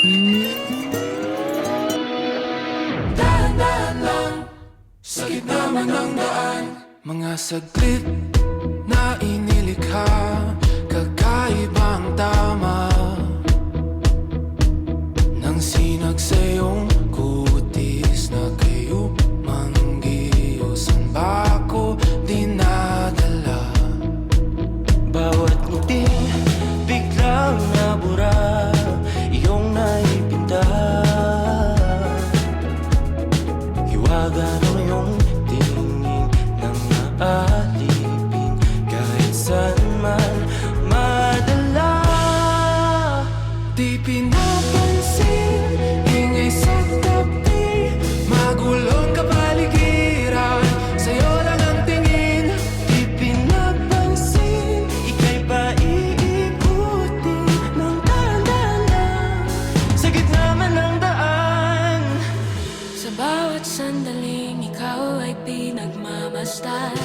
Dahan-dahan lang sa gitna man ng daan, mga saglit na inilikha, kakaibang tama ng sinag sa iyong kutis na kayo manggiusan ba ako dinadala? Bawat ngiti biglang nabura, iyong naipinta. Hiwaga ng iyong tingin nang maalipin, kahit saan man madala. Di pinapansin, ingay sa tabi, magulong kapaligiran, sa'yo lang ang tingin. Di pinapansin, ika'y paiikutin ng dahan-dahan lang, sa gitna man ng daan. Sa bawat sandaling ikaw ay pinagmamasdan,